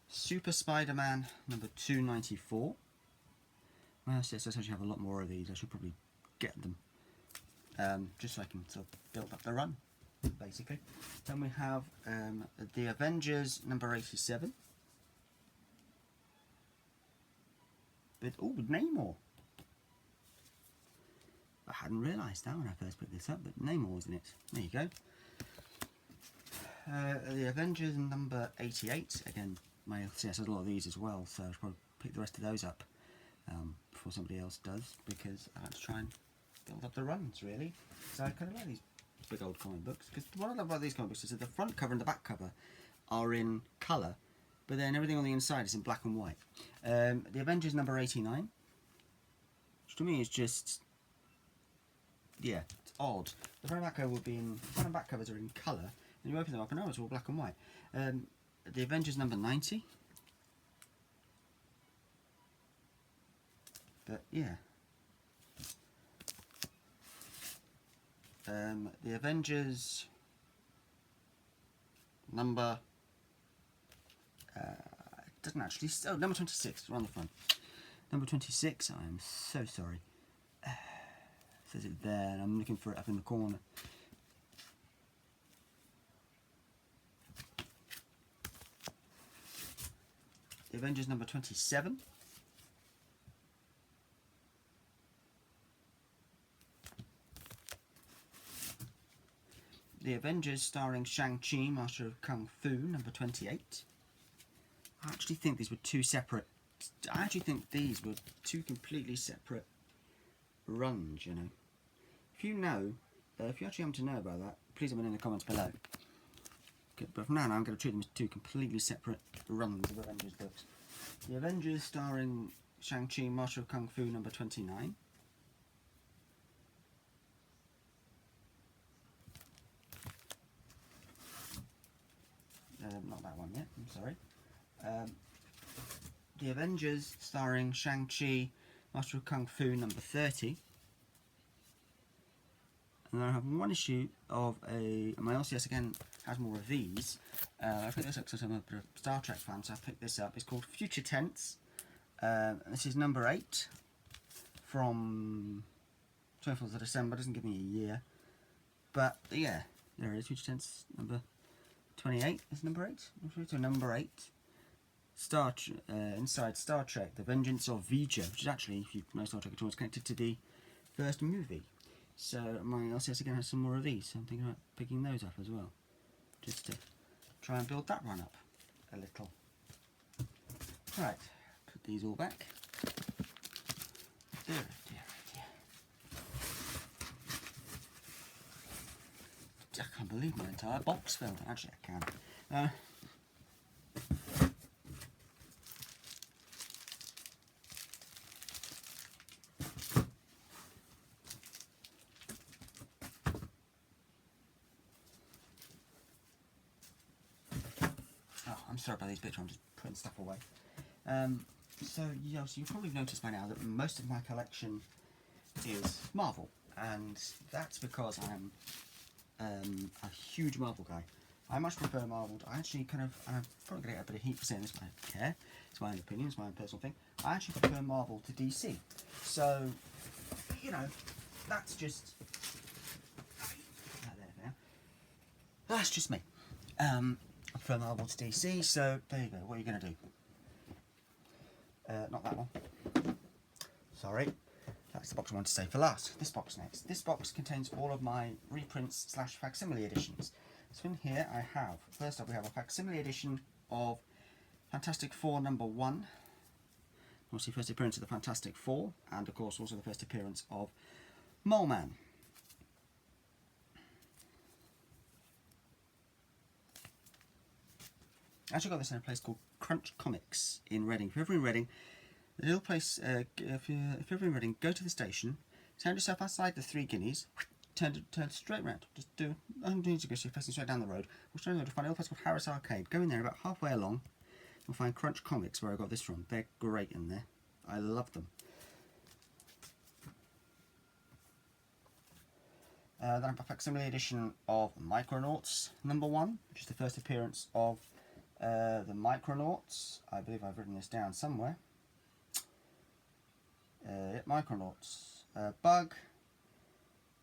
Super Spider-Man, number 294. Well, yes, I actually have a lot more of these. I should probably get them, just so I can sort of build up the run, basically. Then we have The Avengers, number 87. But, oh, Namor. I hadn't realised that when I first put this up, but Namor was in it. There you go. The Avengers, number 88. Again, see, I said a lot of these as well, so I should probably pick the rest of those up before somebody else does, because I like to try and build up the runs, really. So I kind of like these big old comic books, because what I love about these comic books is that the front cover and the back cover are in colour, but then everything on the inside is in black and white. The Avengers, number 89, which to me is just, yeah, it's odd. The front and back cover would be in, front and back covers are in colour, and you open them up and oh, it's all black and white. The Avengers, number 90. But yeah. The Avengers, number it doesn't actually, oh, number 26, we're on the front. Number 26, I am so sorry. It says it there, and I'm looking for it up in the corner. The Avengers, number 27. The Avengers starring Shang-Chi, Master of Kung Fu, number 28. I actually think these were two separate I actually think these were two completely separate runs, you know. If you know, if you actually happen to know about that, please let me know in the comments below. Okay, but from now on, I'm going to treat them as two completely separate runs of Avengers books. The Avengers starring Shang-Chi, Master of Kung Fu number 29. Not that one yet, I'm sorry. The Avengers starring Shang-Chi, Master of Kung Fu number 30. And then I have one issue of my LCS again has more of these. I picked this up because I'm a Star Trek fan, so I picked this up. It's called Future Tense. This is number 8 from 24th of December. Doesn't give me a year, but yeah, there it is. Future Tense number 28 is number 8. So number 8. Inside Star Trek: The Vengeance of V'Ger, which is actually, if you know Star Trek at all, it's connected to the first movie. So my LCS again has some more of these, so I'm thinking about picking those up as well, just to try and build that run up a little. Right, put these all back. Dear. I can't believe my entire box filled. Actually, I can. I'm sorry about these pictures, I'm just putting stuff away. So you've probably noticed by now that most of my collection is Marvel, and that's because I'm a huge Marvel guy. I much prefer Marvel. I'm probably going to get a bit of heat for saying this, but I don't care. It's my own opinion, it's my own personal thing. I actually prefer Marvel to DC. So, you know, that's just... That's just me. I prefer Marvel to DC, so there you go. What are you going to do? Not that one. Sorry. That's the box I wanted to save for last. This box next. This box contains all of my reprints / facsimile editions. So in here I have, first up we have a facsimile edition of Fantastic Four number 1. Obviously first appearance of the Fantastic Four, and of course also the first appearance of Mole Man. I actually got this in a place called Crunch Comics in Reading. If you're ever in Reading, the little place, if you're ever in Reading, go to the station, stand yourself outside the Three Guineas, turn straight round. Just do, I don't need to go, so you're facing straight down the road. We'll show you to find a little place called Harris Arcade. Go in there, about halfway along, you'll find Crunch Comics, where I got this from. They're great in there. I love them. Then I have a facsimile edition of Micronauts number 1, which is the first appearance of the Micronauts. I believe I've written this down somewhere. Micronauts. Bug.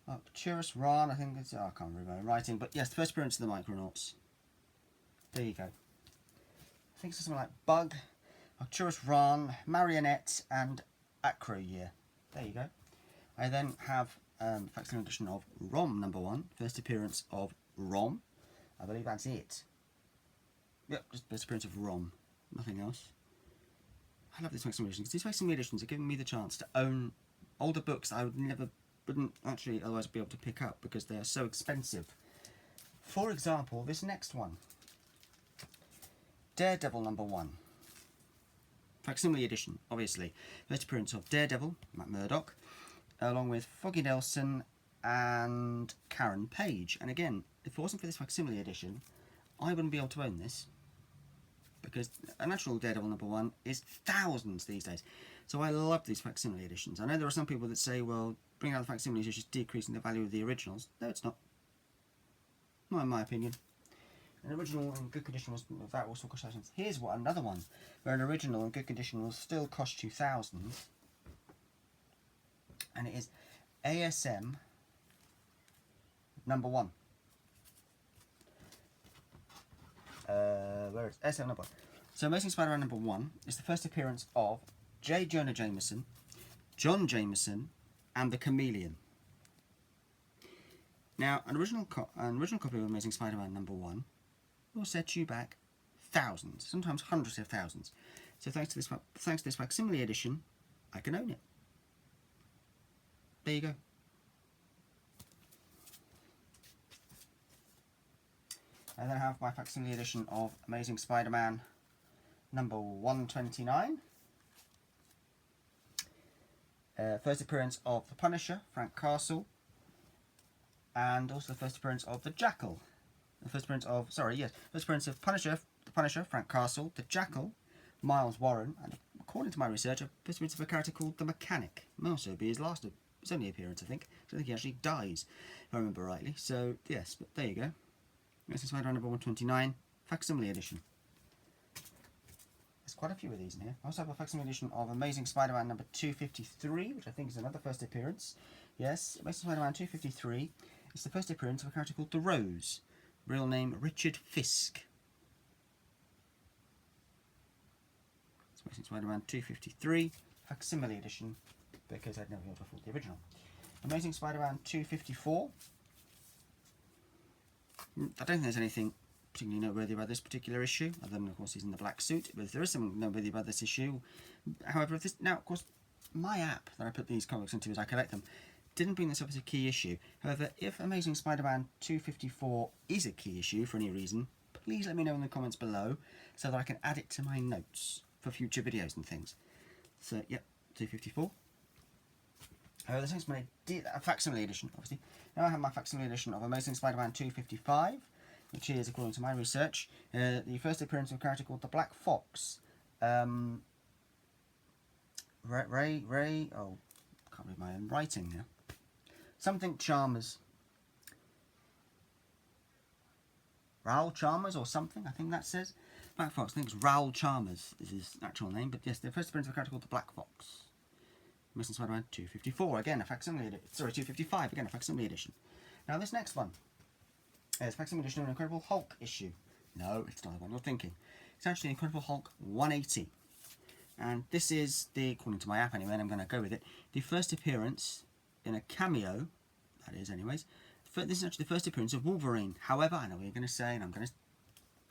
Arcturus Ran, I think it's... Oh, I can't remember my writing, but yes, the first appearance of the Micronauts. There you go. I think it's something like Bug, Arcturus Ran, Marionette, and Acro Year. There you go. I then have facsimile edition of Rom number 1, first appearance of Rom. I believe that's it. Yep, just first appearance of Rom, nothing else. I love these facsimile editions, because these facsimile editions are giving me the chance to own older books that I wouldn't actually otherwise be able to pick up because they are so expensive. For example, this next one, Daredevil number 1. Facsimile edition, obviously. First appearance of Daredevil, Matt Murdock, along with Foggy Nelson and Karen Page. And again, if it wasn't for this facsimile edition, I wouldn't be able to own this, because an actual Daredevil number 1 is thousands these days. So I love these facsimile editions. I know there are some people that say, well, bringing out the facsimiles is just decreasing the value of the originals. No, it's not. Not in my opinion. An original in good condition was that also cost thousands. Here's what another one where an original in good condition will still cost you thousands, and it is ASM number 1. Where is ASM number 1? So Amazing Spider-Man number 1 is the first appearance of J. Jonah Jameson, John Jameson, and the Chameleon. Now, an original copy of Amazing Spider-Man number 1 will set you back thousands, sometimes hundreds of thousands. So thanks to this facsimile edition, I can own it. There you go. And then I have my facsimile edition of Amazing Spider-Man number 129. First appearance of the Punisher, Frank Castle, and also the first appearance of the Jackal. The first appearance of, first appearance of the Punisher, Frank Castle, the Jackal, Miles Warren, and according to my research, a first appearance of a character called the Mechanic. May also be his only appearance, I think. I think he actually dies, if I remember rightly. So, yes, but there you go. Amazing Spider-Man number 129, facsimile edition. There's quite a few of these in here. I also have a facsimile edition of Amazing Spider-Man number 253, which I think is another first appearance. Yes, Amazing Spider-Man 253 is the first appearance of a character called the Rose. Real name Richard Fisk. It's Amazing Spider-Man 253, facsimile edition, because I'd never before the original. Amazing Spider-Man 254. I don't think there's anything particularly noteworthy about this particular issue, other than, of course, he's in the black suit. But if there is something noteworthy about this issue, however, if this now, of course, my app that I put these comics into as I collect them didn't bring this up as a key issue. However, if Amazing Spider-Man 254 is a key issue for any reason, please let me know in the comments below so that I can add it to my notes for future videos and things. So, yep, 254. This is my facsimile edition, obviously. Now I have my facsimile edition of Amazing Spider-Man 255, which is, according to my research, the first appearance of a character called the Black Fox. Oh, can't read my own writing now. Something Chalmers. Raoul Chalmers or something, I think that says. Black Fox, I think it's Raoul Chalmers is his actual name, but yes, the first appearance of a character called the Black Fox. Amazing Spider-Man 254, again a facsimile edition. Sorry, 255, again a facsimile edition. Now this next one is a facsimile edition of an Incredible Hulk issue. No, it's not the one you're thinking. It's actually Incredible Hulk 180. And this is the, according to my app anyway, and I'm going to go with it, the first appearance in a cameo, that is anyways, this is actually the first appearance of Wolverine. However, I know what you're going to say, and I'm going to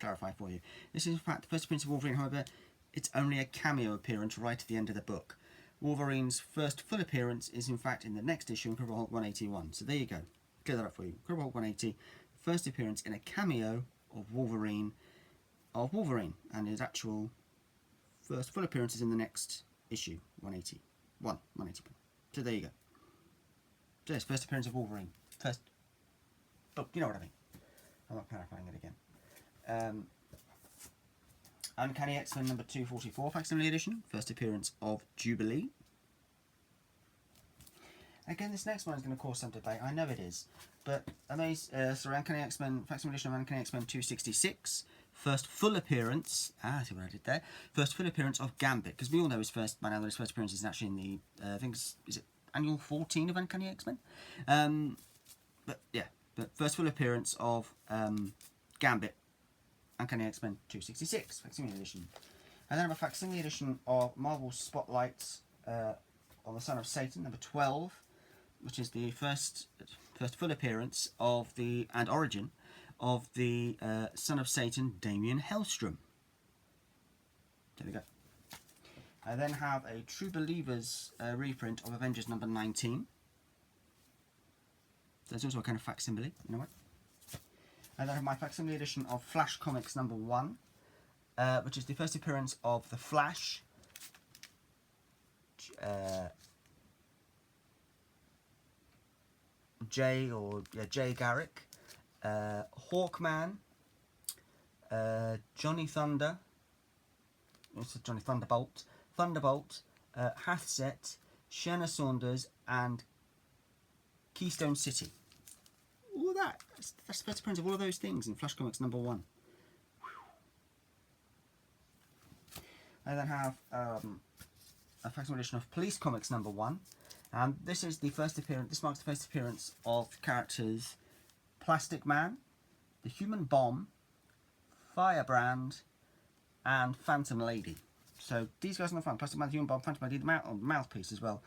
clarify for you. This is in fact the first appearance of Wolverine, however, it's only a cameo appearance right at the end of the book. Wolverine's first full appearance is in fact in the next issue, Incredible Hulk 181. So there you go. Clear that up for you. Incredible Hulk 180, first appearance in a cameo of Wolverine, and his actual first full appearance is in the next issue, 181. So there you go. So yes, first appearance of Wolverine. First book, you know what I mean. I'm not clarifying it again. Uncanny X-Men number 244 facsimile edition, first appearance of Jubilee. Again, this next one is going to cause some debate. I know it is, but Uncanny X-Men facsimile edition of Uncanny X-Men 266, first full appearance. See what I did there. First full appearance of Gambit, because we all know his first appearance is actually in the I think is it annual 14 of Uncanny X-Men. But first full appearance of Gambit. Uncanny X-Men 266, facsimile edition. And then I have a facsimile edition of Marvel Spotlights on the Son of Satan, number 12, which is the first full appearance of and origin of the Son of Satan, Damien Hellstrom. There we go. I then have a True Believers reprint of Avengers number 19. So there's also a kind of facsimile, you know what? And then I have my facsimile edition of Flash Comics number 1, which is the first appearance of the Flash, Jay Garrick, Hawkman, Johnny Thunder, Johnny Thunderbolt, Hathset, Shanna Saunders, and Keystone City. All of that. That's the first appearance of all of those things in Flash Comics number 1. I then have a facsimile edition of Police Comics number 1, and this is the first appearance. This marks the first appearance of characters Plastic Man, the Human Bomb, Firebrand, and Phantom Lady. So these guys on the front: Plastic Man, the Human Bomb, Phantom Lady, the Mouthpiece as well.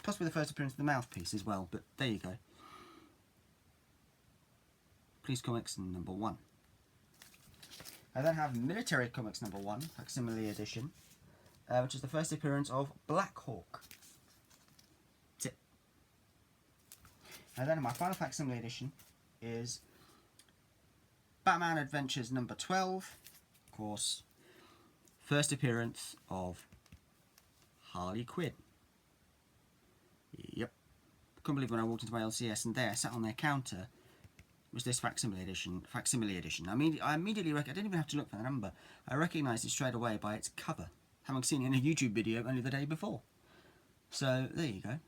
Possibly the first appearance of the Mouthpiece as well. But there you go. Police Comics number 1. I then have Military Comics number 1, facsimile edition, which is the first appearance of Black Hawk. That's it. And then my final facsimile edition is Batman Adventures number 12. Of course, first appearance of Harley Quinn. Yep. Couldn't believe when I walked into my LCS and there, sat on their counter, was this facsimile edition. I mean, I immediately I didn't even have to look for the number. I recognised it straight away by its cover, having seen it in a YouTube video only the day before. So there you go.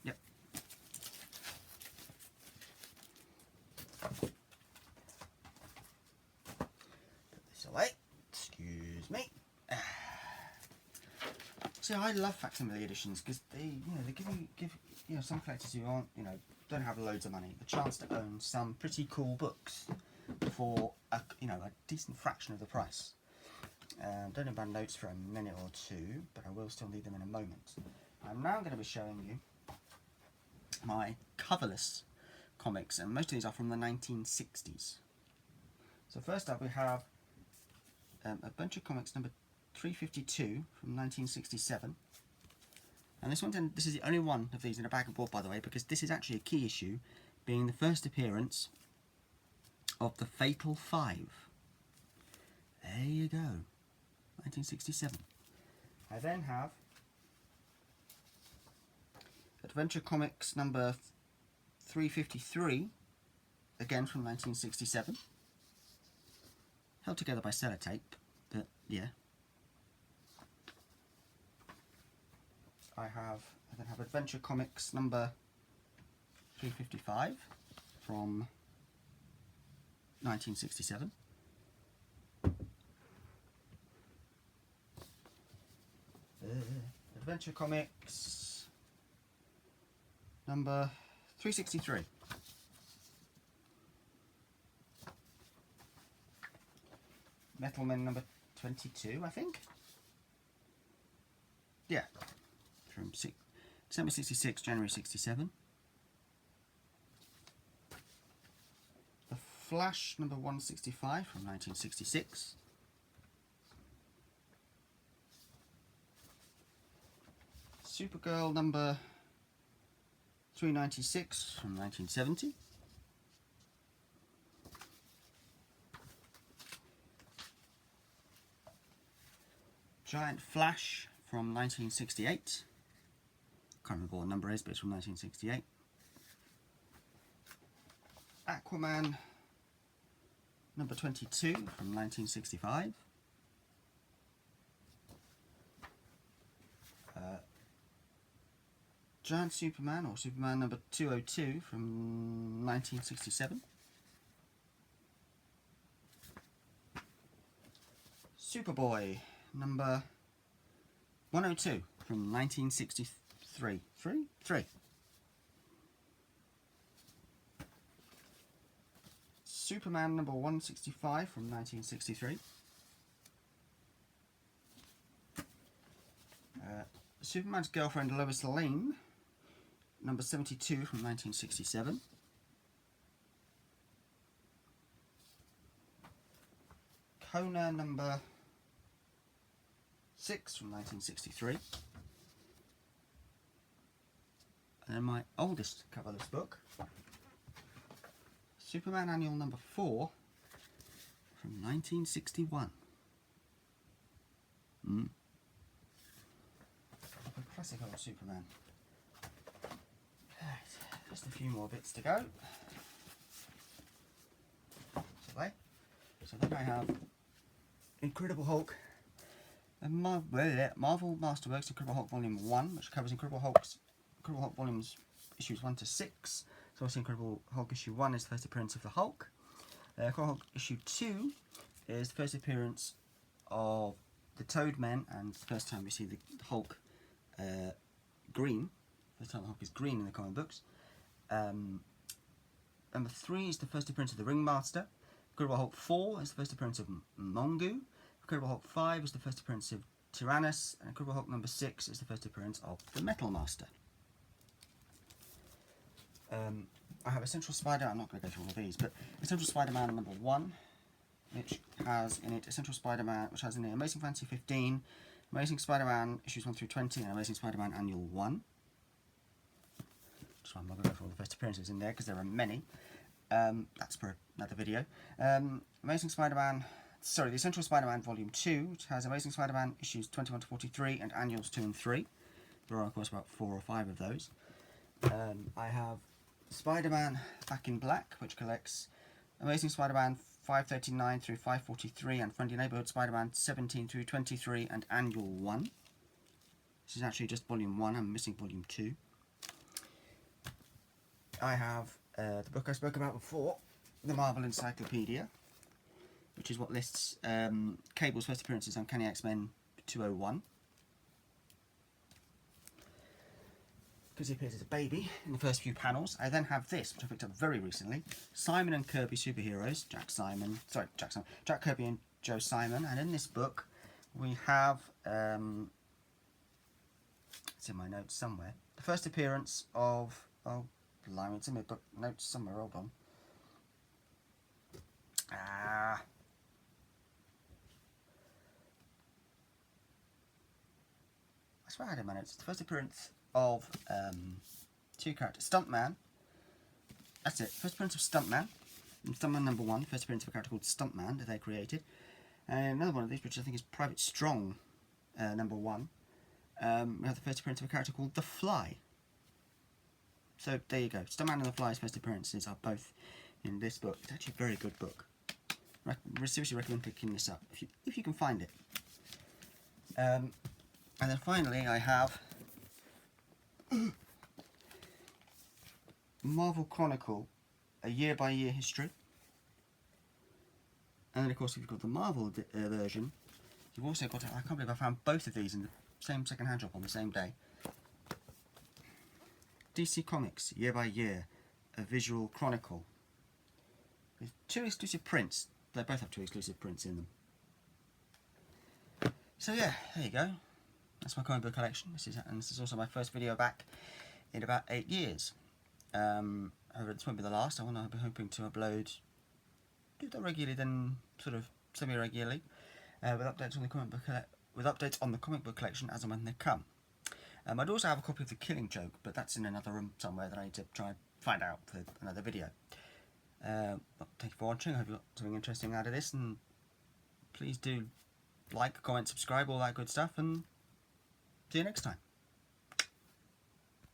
Yep. Put this away. Excuse me. See, I love facsimile editions because they give some collectors who aren't, don't have loads of money, the chance to own some pretty cool books for a decent fraction of the price. Don't need my notes for a minute or two, but I will still need them in a moment. I'm now going to be showing you my coverless comics, and most of these are from the 1960s. So first up we have a bunch of comics number 352 from 1967. And this is the only one of these in a bag of board, by the way, because this is actually a key issue, being the first appearance of the Fatal Five. There you go, 1967. I then have Adventure Comics number 353, again from 1967. Held together by sellotape, but yeah. I then have Adventure Comics number 355 from 1967. Adventure Comics number 363. Metalman number 22, I think. Yeah. From December 66, January 67. The Flash number 165 from 1966. Supergirl number 396 from 1970. Giant Flash from 1968. Can't remember what the number is, but it's from 1968. Aquaman number 22 from 1965. Giant Superman, or Superman number 202 from 1967. Superboy number 102 from 1963. Three. Superman number 165 from 1963. Superman's Girlfriend Lois Lane number 72 from 1967. Kona number 6 from 1963. And then my oldest coverless book, Superman Annual number 4 from 1961. A classic old Superman. Right, just a few more bits to go. So then I have Incredible Hulk and Marvel Masterworks Incredible Hulk Volume 1, which covers Incredible Hulk Volumes issues 1 to 6. So obviously Incredible Hulk issue 1 is the first appearance of the Hulk. Incredible Hulk issue 2 is the first appearance of the Toadmen, and the first time we see the Hulk green. First time the Hulk is green in the comic books. Number 3 is the first appearance of the Ringmaster. Incredible Hulk 4 is the first appearance of Mongu. Incredible Hulk 5 is the first appearance of Tyrannus. And Incredible Hulk number 6 is the first appearance of the Metal Master. I have Essential Spider, I'm not going to go through all of these, but Essential Spider-Man number 1, which has in it Essential Spider-Man, which has in it Amazing Fantasy 15, Amazing Spider-Man issues 1 through 20 and Amazing Spider-Man Annual 1. Just I'm not going to go for all the first appearances in there because there are many. That's for another video. Amazing Spider-Man, sorry, The Essential Spider-Man Volume 2, which has Amazing Spider-Man issues 21 to 43 and Annuals 2 and 3. There are, of course, about 4 or 5 of those. I have Spider-Man Back in Black, which collects Amazing Spider-Man 539 through 543 and Friendly Neighborhood Spider-Man 17 through 23 and Annual 1. This is actually just Volume 1, I'm missing Volume 2. I have the book I spoke about before, the Marvel Encyclopedia, which is what lists Cable's first appearances on Uncanny X-Men 201. Because he appears as a baby in the first few panels. I then have this, which I picked up very recently, Simon and Kirby Superheroes, Jack Kirby and Joe Simon. And in this book, we have, it's in my notes somewhere, the first appearance of, oh, blimey, it's in my book notes somewhere, hold on. I swear I had it in my notes. The first appearance of two characters. Stuntman. That's it. First appearance of Stuntman. Stuntman number 1. First appearance of a character called Stuntman that they created. And another one of these, which I think is Private Strong, number 1. We have the first appearance of a character called The Fly. So there you go. Stuntman and The Fly's first appearances are both in this book. It's actually a very good book. I seriously recommend picking this up if you can find it. And then finally, I have Marvel Chronicle, a year-by-year history. And then, of course, if you've got the Marvel version, you've also got, I can't believe I found both of these in the same second-hand shop on the same day. DC Comics, year-by-year, a visual chronicle. With 2 exclusive prints. They both have 2 exclusive prints in them. So yeah, there you go. That's my comic book collection. This is also my first video back in about 8 years. However, this won't be the last. I'll be hoping to upload, do that regularly, then sort of semi-regularly, with updates on the comic book collection as and when they come. I'd also have a copy of The Killing Joke, but that's in another room somewhere that I need to try and find out for another video. Thank you for watching. I hope you got something interesting out of this, and please do like, comment, subscribe, all that good stuff, and see you next time.